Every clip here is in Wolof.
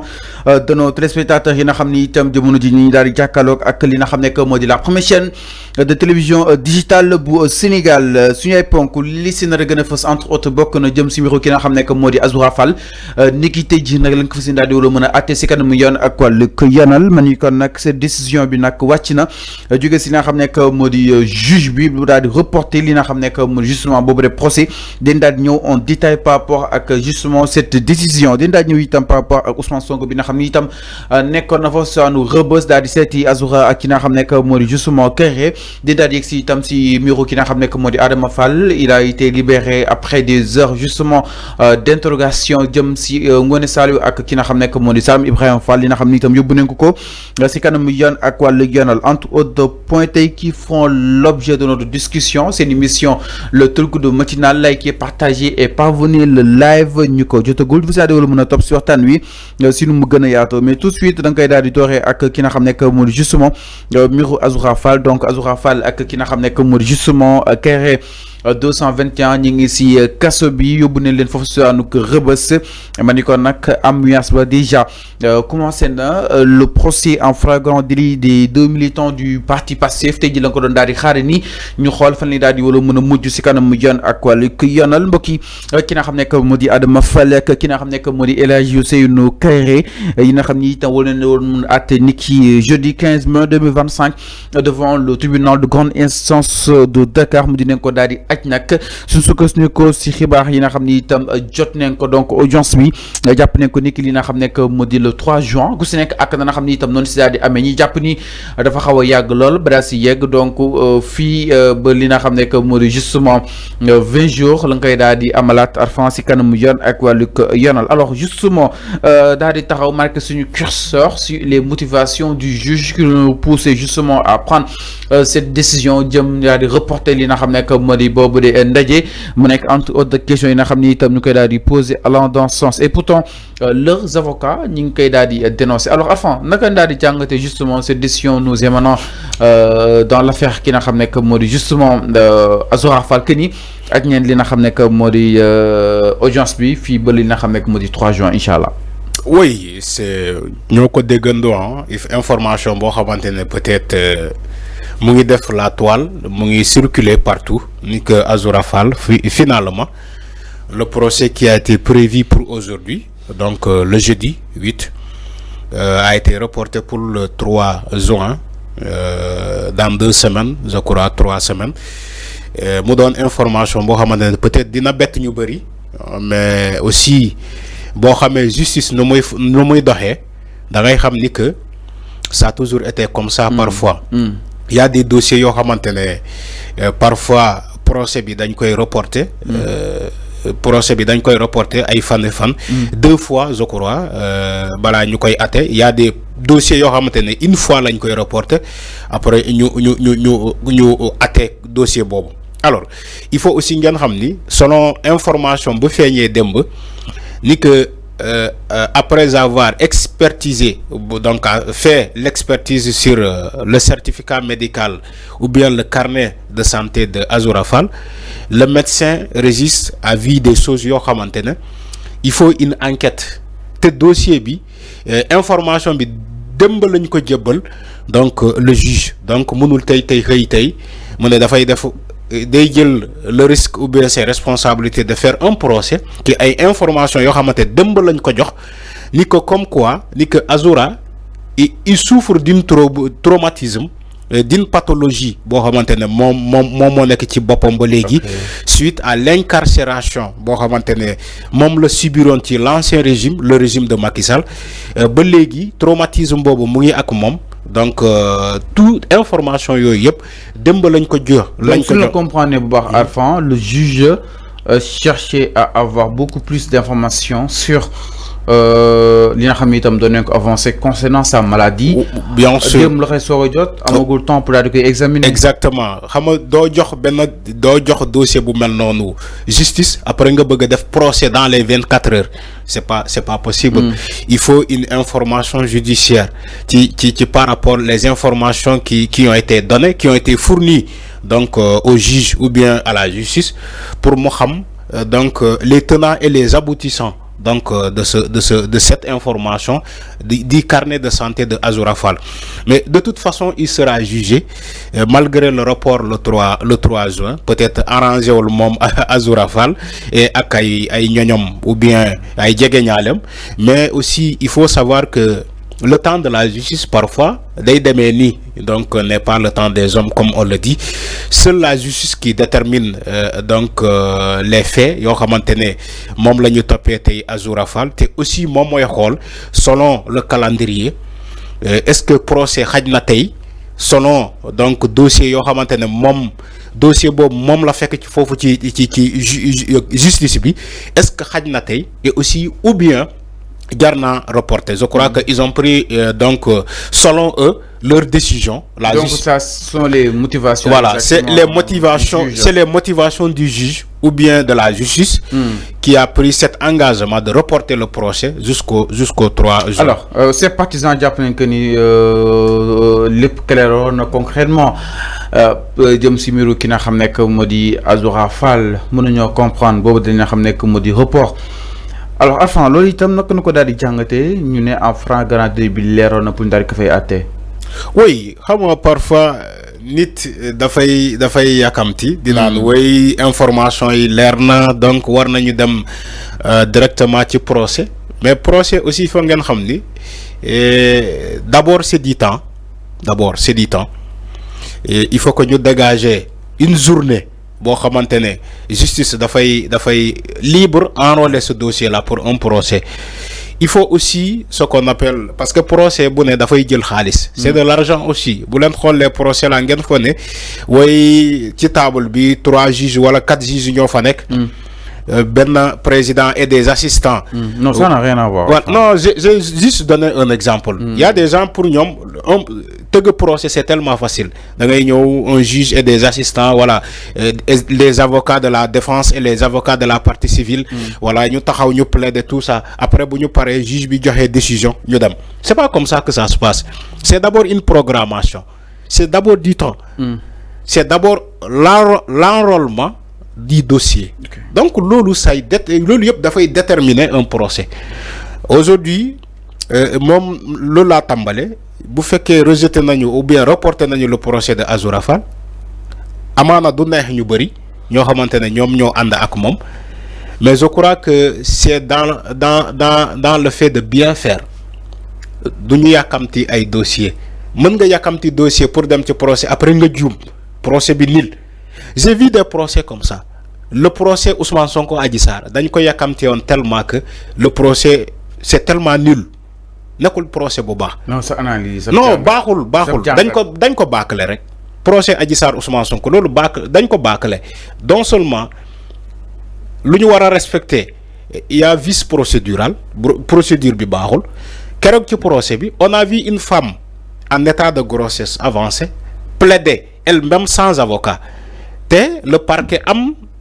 également de nos téléspectateurs yi nga xam ni itam jamono ji ñu daal di jàkkaarloog ak li nga xam ne que moo di la première chaîne de télévision digitale bu Sénégal suñu ay ponk li si nar a gën a fës entre autres bokk na jëm si mbiru ki nga xam ne que moo di Azoura Fall niki tey ji nag lañ ko fas yéene daal di mën a àtte si kanamu yoon ak wàllu ko yanal man ni kon nag cette décision bi nag wàcc na jóge si li nga xam ne que moo di juge bi bu daal di reporter li nga xam ne que moo justement boobu de procès dañ daal di ñëw en détail par rapport ak justement cette décision dañ daal di ñëw itam par rapport ak Ousmane Sonko bi nga xam ni itam nekkoon na fa saanu Rebeuss daal di seeti Azoura ak ki nga xam ne que moo di justement Kéré dañ daal di yegg si itam si muro ki nga xam ne que moo di Adama Fall il a été libéré après des heures justement d'interrogation jëm si Ngoné Saliou ak ki nga xam ne que moo di Salam Ibrahima Fall li nga xam ni itam yóbbu nañ ko si kanam yoon ak wàllu yoonal entre autres points tey qui font l'objet de notre discussion c'est une émission le truc de matinal likez partagez et parvenez le live ñu ko jotagul vous savez wala mën a topp si waxtaan wi si nu mu gën a yaatoo mais tout de suite da nga koy daal di dooree ak ki nga xam ne que moo di justement mbiru Azoura Fall donc Azoura Fall ak ki nga xam ne que moo di justement Kéré 221 ñi ngi si kaso bi yóbbu nañ leen foofu si ànd Rebeuss ma ni ko nag ambiance ba déjà commencé na le procès en flagrant délit des deux militants du parti Pastef tey ji la ko doon daal di xaare ni ñu xool fan la daal di wala mën a mujj si kanam yoon ak wàllu ko yoonal mbokk yi ki nga xam ne que moo di Adama Fall ak ki nga xam ne que moo di El Hadji Ousseynou Kairé yi nga xam ni itam wala ne woon mun àtte ni ki jeudi 15 mai 2025 devant le tribunal de grande instance de Dakar mu dinañ ko daal di aj nag suñ sukkandikoo si xibaar yi nga xam ni itam jot nañ ko donc audience bi jàpp nañ ko ni ki li nga xam ne que moo di le 3 juin ku si nekk ak na nga xam ni itam noonu si daal di amee ñi jàpp ni dafa xaw a yàgg lool ba daal si yegg donc fii ba li nga xam ne que moo di justement 20 jours la nga koy daal di amalaat arfan si kanamu yoon ak wàllu yoonal alors justement daal di taxaw marqué suñu curseur sur les motivations du juge qui nous poussé justement à prendre cette décision jëm daal di reporter li nga xam ne que moo di boobu de ndaje mu nekk entre autres questions yi nga xam ni itam ñu koy daal di poser allant dans ce sens et pourtant leurs avocats ñi ngi koy daal di dénoncer alors enfin naka daal di jàngate justement cette décision nous émanant dans l'affaire ki nga xam ne que moo di justement Azoura Fall que ni ak ñeen li nga xam ne que moo di audience bi fii ba li nga xam ne que moo di 3 juin incha allah. oui c'est ñoo ko déggandoo information boo xamante ne peut-être mu ngi def la toile mu ngi circuler partout ni que Azoura Fall finalement le procès qui a été prévu pour aujourd'hui donc le jeudi 8 a été reporté pour le 3 juin dans 2 semaines je crois 3 semaines mu doon information boo xamante ne peut-être dina bett ñu bëri mais aussi boo xamee justice nu muy doxee da ngay xam ni que ça a toujours été comme ça parfois il y a des dossiers yoo xamante ne parfois procès bi dañ koy reporter ay fan fan 2 fois je crois balaa ñu koy atte il y a des dossiers yoo xamante ne une fois lañ koy reporter après ñu atte dossier boobu alors il faut aussi ngeen xam ni selon information bu feeñee démb ni que après avoir expertisé donc fait l'expertise sur le certificat médical ou bien le carnet de santé de Azoura Fall le médecin registre a vu des choses yoo xamante ne il faut une enquête te dossier bi information bi démb lañ ko jébbal donc le juge donc mënul tey mu ne dafay def day jël le risque ou bien ses responsabilités de faire un procès ci ay information yoo xamante démb lañ ko jox ni que comme quoi ni que Azoura il souffre d'une traumatisme d'une pathologie boo xamante ne moom moo nekk ci boppam ba léegi suite à l'incarcération boo xamante ne moom la subiroon ci l'ancien régime le régime de Macky Sall ba léegi traumatisme boobu mu ngi ak moom donc toute information yooyu yëpp démb lañ ko jox. lañ ko jox donc comprendre bu baax Arfan le juge cherchait à avoir beaucoup plus d'informations sur li nga xam ne itam doon nañ ko avancé concernant sa maladie. bien sûr démb la koy soog a jot amagul temps pour daal di koy examiner. exactement xam nga doo jox dossier bu mel noonu justice après nga bëgg a def procès dans les 24 heures c'est pas possible. Il faut une information judiciaire ci par rapport les informations qui ont été données qui ont été fournies donc au juge ou bien à la justice pour mu xam donc les tenants et les aboutissants donc de cette information du carnet de santé de Azoura Fall. Mais de toute façon, il sera jugé malgré le report le 3 juin, peut-être arrangé au mom Azoura Fall et ak ay ñoñom ou bien ay jegeñalem. Mais aussi il faut savoir que le temps de la justice parfois donc n'est pas le temps des hommes comme on le dit. Seule la justice qui détermine donc les faits yo xamantene mom lañu topé tay Azoura Fall té aussi mom moy xol selon le calendrier est-ce que procès xajna tay selon donc dossier yo xamantene mom dossier bob mom la fekk ci fofu ci justice bi est-ce que xajna tay et aussi ou bien Garna reporté. Je crois qu'ils ont pris donc selon eux leur décision. Donc ça sont les motivations. Voilà, c'est les motivations du juge ou bien de la justice qui a pris cet engagement de reporter le procès jusqu'au 3 juin. Alors, ces partisans japonais que ni lépp clairon concrètement jëm si miru ki nga xam ne que moo di Azoura Fall mënuñoo comprendre boobu dañu xam ne que moo di report. Alors enfin loolu itam naka na ko daal di jàngatee ñu ne en flagrant délit bi leeroon na pour ñu daal di ko fay àtte. Oui xam nga parfois nit dafay yàkkamti di naan way information yi leer na donc war nañu dem directement ci procès mais procès aussi fa ngeen xam ni d'abord c'est du temps et il faut que ñu dégager une journée. Bon, justice dafay libre enrôler ce dossier là pour un procès. Il faut aussi ce qu'on appelle parce que procès bu ne dafay jël xaalis c'est de l'argent aussi bu leen xool les procès la ngeen ko ne way ci table bi 3 juges wala 4 juges ñoo fa nekk ben président et des assistants. Non, ça n'a rien à voir. Ouais, non, j'ai juste donné un exemple. Il y a des gens pour nous, le procès c'est tellement facile. Un juge et des assistants, voilà, les avocats de la défense et les avocats de la partie civile, voilà, nous plaidons tout ça. Après, nous parlons, le juge a une décision. C'est pas comme ça que ça se passe. C'est d'abord une programmation. C'est d'abord du temps. C'est d'abord l'enrôlement du dossier. Okay. Donc lolu dafay déterminer un procès. Aujourd'hui mom lolu la tambalé bu féké rejeté nañu ou bien reporté nañu le procès de Azoura Fall amana du neex ñu bari ño xamantene ñom ñoo and ak mom mais je crois que c'est dans le fait de bien faire duñu yakamti ay dossier mën nga yakamti dossier pour dem ci procès après nga djoum procès bi nil. J'ai vu des procès comme ça. Le procès Ousmane Sonko Adji Sarr dañ ko yakamti on tellement que le procès c'est tellement nul. Nekul procès bu baax. Non, ça analyse. Non, baaxul. dañ ko bâcler rek. Procès Adji Sarr Ousmane Sonko lolu dañ ko bâcler. Donc seulement luñu wara respecter il y a vice procédural, procédure bi baaxul. Kérok ci procès bi, on a vu une femme en état de grossesse avancée plaider elle-même sans avocat. Le parquet a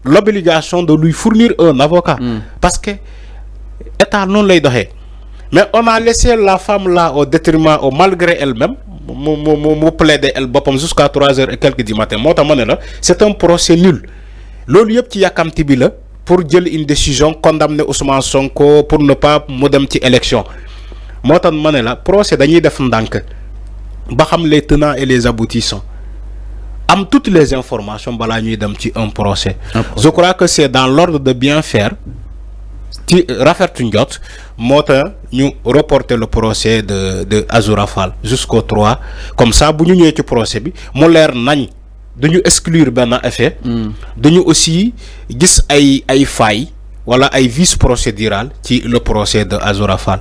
l'obligation de lui fournir un avocat parce que état non lay doxé mais on a laissé la femme là au détriment au malgré elle-même mo plaider elle bopam jusqu'à 3h et quelques du matin c'est un procès nul lolu yep ci yakamti bi la pour jël une décision condamner Ousmane Sonko pour ne pas mu dem ci élection motax procès dañuy def ndank ba xam les tenants et les aboutissants am toutes les informations bala ñuy dem ci un procès. Je crois que c'est dans l'ordre de bien faire ci rafetu njot mota ñu reporter le procès de Azoura Fall jusqu'au 3 comme ça bu ñu ñëw ci procès bi mu leer nañ duñu exclure ben effet duñu aussi gis ay failles wala ay vice procédural ci le procès de Azoura Fall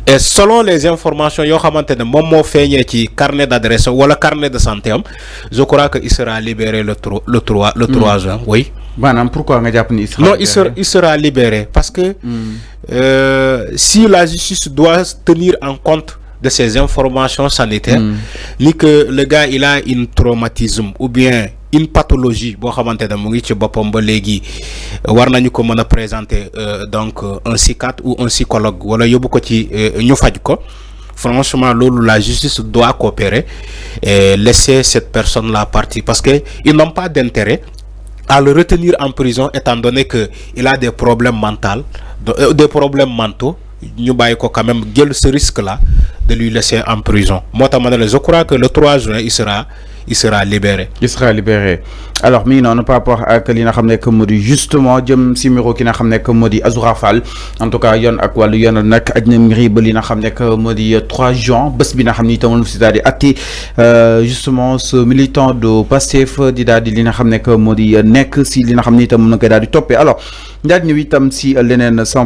et selon les informations yo xamantene mom mo feñé ci carnet d'adresse wala carnet de santé am je crois que il sera libéré le 3 juin. Oui. Banam pourquoi nga japp ni il sera libéré parce que si la justice doit tenir en compte de ces informations sanitaires ni que le gars il a un traumatisme ou bien une pathologie bo xamantene mo ngi ci bopam ba légui war nañu ko mëna présenter donc un psychiatre ou un psychologue wala yobu ko ci ñu faj ko franchement lolu la justice doit coopérer et laisser cette personne là partir parce que ils n'ont pas d'intérêt à le retenir en prison étant donné que il a des problèmes mentaux des problèmes mentaux ñu bàyyi ko quand même jël ce risque là de lui laisser en prison moo tax ma ne la je crois que le 3 juin il sera libéré. Il sera libéré alors mi ngi noonu par rapport ak li nga xam ne que moo di justement jëm si miro ki nga xam ne que moo di Azoura Fall en tout cas yoon ak wàllu yoonal nag aj na mbiri ba li nga xam ne que moo di 3 juin bés bi nga xam ni itam si daal di atti justement ce militant de Pastef di daal di li nga xam ne que moo di nekk si li nga xam ni itam mën na koy daal di toppee alors daal di ñëw itam si leneen